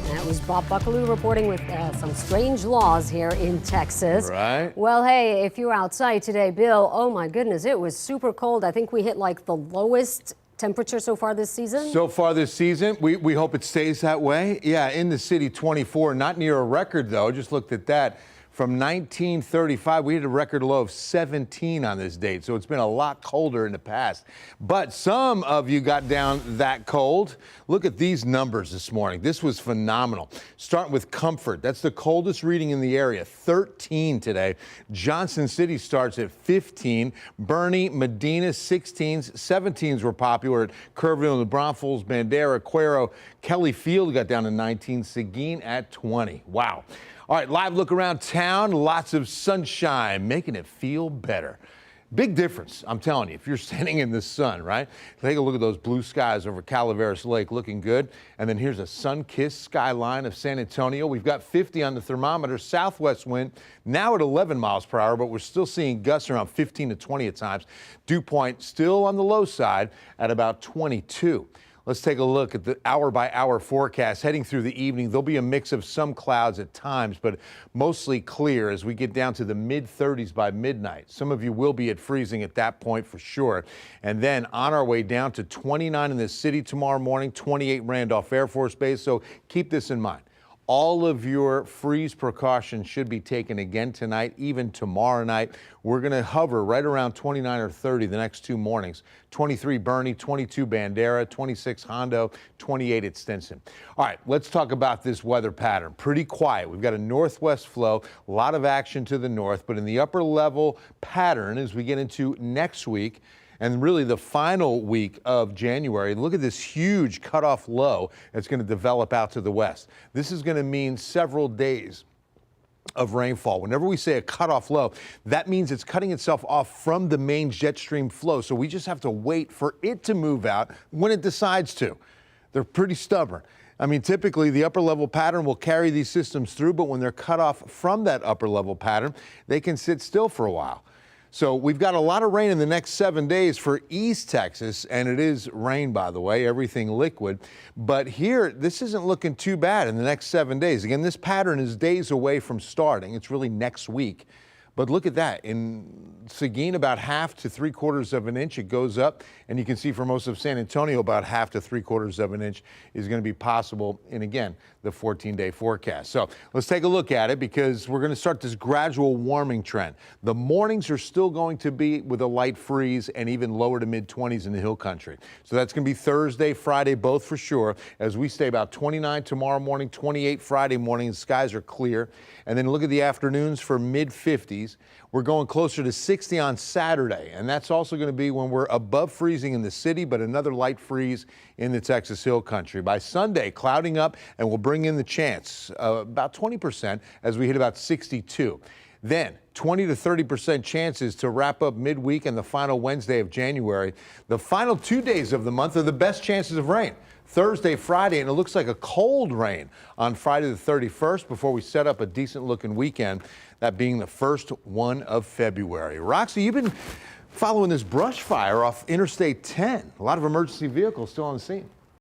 That was Bob Buckaloo reporting with some strange laws here in Texas. Right. Well, hey, if you're outside today, Bill, oh my goodness, it was super cold. I think we hit like the lowest temperature so far this season. So far this season, we hope it stays that way. Yeah, in the city, 24, not near a record though. Just looked at that. From 1935, we hit a record low of 17 on this date, so it's been a lot colder in the past. But some of you got down that cold. Look at these numbers this morning. This was phenomenal. Starting with Comfort, that's the coldest reading in the area, 13 today. Johnson City starts at 15. Bernie, Medina, 16s. 17s were popular at Kerrville, New Braunfels, Bandera, Cuero. Kelly Field got down to 19. Seguin at 20. Wow. All right, live look around town, lots of sunshine, making it feel better. Big difference, I'm telling you, if you're standing in the sun, right? Take a look at those blue skies over Calaveras Lake, looking good. And then here's a sun-kissed skyline of San Antonio. We've got 50 on the thermometer, southwest wind, now at 11 miles per hour, but we're still seeing gusts around 15 to 20 at times. Dew point still on the low side at about 22. Let's take a look at the hour-by-hour forecast. Heading through the evening, there'll be a mix of some clouds at times, but mostly clear as we get down to the mid-30s by midnight. Some of you will be at freezing at that point for sure. And then on our way down to 29 in the city tomorrow morning, 28 Randolph Air Force Base. So keep this in mind. All of your freeze precautions should be taken again tonight, even tomorrow night. We're going to hover right around 29 or 30 the next two mornings. 23 Bernie, 22 Bandera, 26 Hondo, 28 at Stinson. All right, let's talk about this weather pattern. Pretty quiet. We've got a northwest flow, a lot of action to the north, but in the upper level pattern as we get into next week, and really the final week of January, look at this huge cutoff low that's going to develop out to the west. This is going to mean several days of rainfall. Whenever we say a cutoff low, that means it's cutting itself off from the main jet stream flow. So we just have to wait for it to move out when it decides to. They're pretty stubborn. I mean, typically the upper level pattern will carry these systems through, but when they're cut off from that upper level pattern, they can sit still for a while. So we've got a lot of rain in the next 7 days for East Texas, and it is rain, by the way, everything liquid. But here, this isn't looking too bad in the next 7 days. Again, this pattern is days away from starting. It's really next week. But look at that. In Seguin, about 1/2 to 3/4 of an inch, it goes up. And you can see for most of San Antonio, about 1/2 to 3/4 of an inch is going to be possible in, again, the 14-day forecast. So let's take a look at it because we're going to start this gradual warming trend. The mornings are still going to be with a light freeze and even lower to mid-20s in the hill country. So that's going to be Thursday, Friday, both for sure, as we stay about 29 tomorrow morning, 28 Friday morning. The skies are clear. And then look at the afternoons for mid-50s. We're going closer to 60 on Saturday, and that's also going to be when we're above freezing in the city, but another light freeze in the Texas Hill Country. By Sunday, clouding up, and we'll bring in the chance, about 20% as we hit about 62. Then 20 to 30% chances to wrap up midweek and the final Wednesday of January. The final 2 days of the month are the best chances of rain. Thursday, Friday, and it looks like a cold rain on Friday the 31st before we set up a decent looking weekend, that being the first one of February. Roxy, you've been following this brush fire off Interstate 10. A lot of emergency vehicles still on the scene.